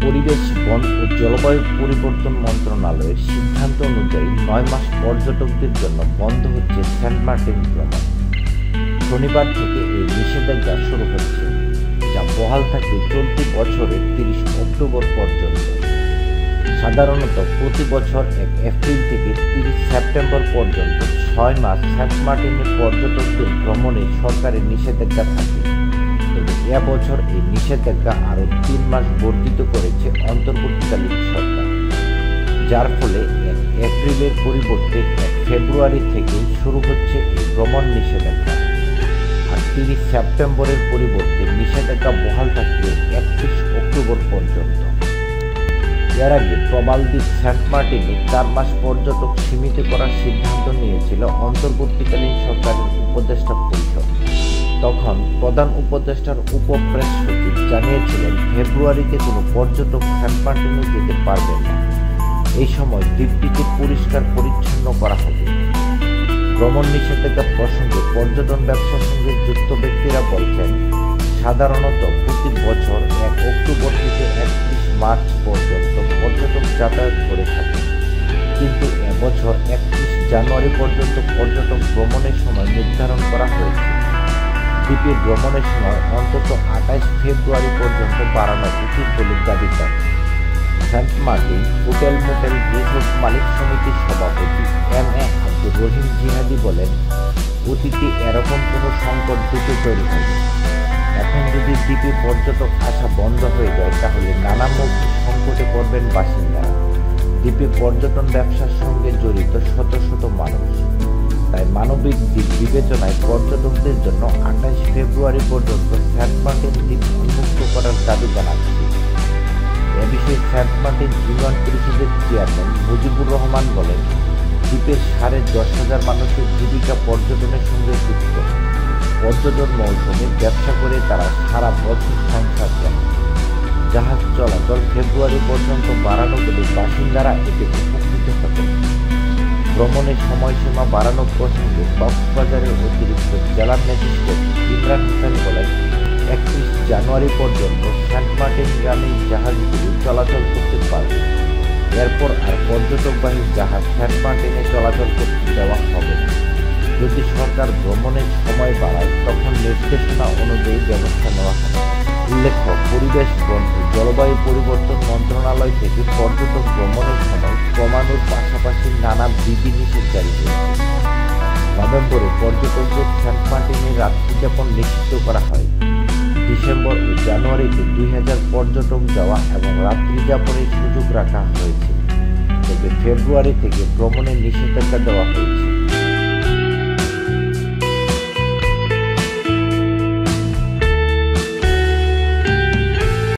পরিবেশ, বন ও জলবায়ু পরিবর্তন মন্ত্রণালয়ের সিদ্ধান্ত অনুযায়ী ৯ মাস পর্যটকদের জন্য বন্ধ হচ্ছে সেন্ট মার্টিন ভ্রমণ। শনিবার থেকে এই নিষেধাজ্ঞা শুরু হচ্ছে, যা বহাল থাকবে চলতি বছরের ৩০ অক্টোবর পর্যন্ত। সাধারণত প্রতি বছর ১ এপ্রিল থেকে ৩০ সেপ্টেম্বর পর্যন্ত ৬ মাস সেন্ট মার্টিনে পর্যটকদের ভ্রমণে সরকারের নিষেধাজ্ঞা থাকে। তবে এবছর এই নিষেধাজ্ঞা আরও ৩ মাস বর্ধিত করেছে অন্তর্বর্তীকালীন সরকার, যার ফলে ১ এপ্রিলের পরিবর্তে ১ ফেব্রুয়ারি থেকে শুরু হচ্ছে এই ভ্রমণ নিষেধাজ্ঞা। আর ৩০ সেপ্টেম্বরের পরিবর্তে নিষেধাজ্ঞা বহাল থাকবে ৩১ অক্টোবর পর্যন্ত। এর আগে প্রবাল দ্বীপ সেন্ট মার্টিনে ৪ মাস পর্যটক সীমিত করার সিদ্ধান্ত নিয়েছিল অন্তর্বর্তীকালীন সরকারের উপদেষ্টা পরিষদ। তখন প্রধান উপদেষ্টার উপপ্রেস সচিব জানিয়েছিলেন ফেব্রুয়ারিতে কোনো পর্যটক সেন্ট মার্টিনে যেতে পারবেন না। এই সময় দ্বীপটিকে পরিষ্কার পরিচ্ছন্ন করা হবে। ভ্রমণ নিষেধাজ্ঞা প্রসঙ্গে পর্যটন ব্যবসার সঙ্গে যুক্ত ব্যক্তিরা বলছেন, সাধারণত প্রতি বছর ১ অক্টোবর থেকে ৩১ মার্চ পর্যন্ত পর্যটক যাতায়াত করে থাকে, কিন্তু এবছর ৩১ জানুয়ারি পর্যন্ত পর্যটক ভ্রমণের সময় নির্ধারণ করা হয়েছে। দ্বীপে ভ্রমণের সময় অন্তত ২৮ ফেব্রুয়ারি পর্যন্ত বাড়ানো উচিত বলে দাবি করেন Saint Martin hotel motel resort মালিক সমিতির সভাপতি এম.এ. আব্দুর রহিম জিহাদি বলেন, অতীতে এরকম কোনো সংকট দ্বীপে তৈরি হয়নি। এখন যদি দ্বীপে পর্যটক আসা বন্ধ হয়ে যায় তাহলে নানামুখ সংকটে পড়বেন বাসিন্দারা। দ্বীপে পর্যটন ব্যবসার সঙ্গে জড়িত শত শত মানুষ। তাই মানবিক দিক বিবেচনায় পর্যটকদের জন্য ২৮ ফেব্রুয়ারি পর্যন্ত সেন্ট মার্টিন দ্বীপ উন্মুক্ত করার দাবি জানাচ্ছে। এ বিষয়ে সেন্ট মার্টিন ইউনিয়ন পরিষদের চেয়ারম্যান মুজিবুর রহমান বলেন, দ্বীপের ১০,৫০ মানুষের জীবিকা পর্যটনের সঙ্গে যুক্ত। পর্যটন মৌসুমে ব্যবসা করে তারা সারা বছর সংসার চালায়। জাহাজ চলাচল ফেব্রুয়ারি পর্যন্ত বাড়ানো গেলে বাসিন্দারা এতে উপকৃত হতেন। ভ্রমণের সময়সীমা বাড়ানো প্রসঙ্গে কক্সবাজারের অতিরিক্ত জেলা ম্যাজিস্ট্রেট ইমরান হোসেন বলেন, ৩১ জানুয়ারি পর্যন্ত সেন্ট মার্টিন গ্রামে জাহাজগুলি চলাচল করতে পারবে। এরপর আর পর্যটকবাহী জাহাজ সেন্ট মার্টিনে চলাচল করতে দেওয়া হবে। যদি সরকার ভ্রমণের সময় বাড়ায় তখন নির্দেশনা অনুযায়ী ব্যবস্থা নেওয়া হবে। উল্লেখ্য, পরিবেশ, বন ও জলবায়ু পরিবর্তন মন্ত্রণালয় থেকে পর্যটক ভ্রমণের সময় কমানোর পাশাপাশি নানা বিধিনিষেধ জারি হয়েছে। নভেম্বরে পর্যটকদের সেন্ট মার্টিনে রাত্রিযাপন নিষিদ্ধ করা হয়। ডিসেম্বর ও জানুয়ারিতে ২,০০০ পর্যটক যাওয়া এবং রাত্রিযাপনের সুযোগ রাখা হয়েছে। তবে ফেব্রুয়ারি থেকে ভ্রমণের নিষেধাজ্ঞা দেওয়া হয়েছে।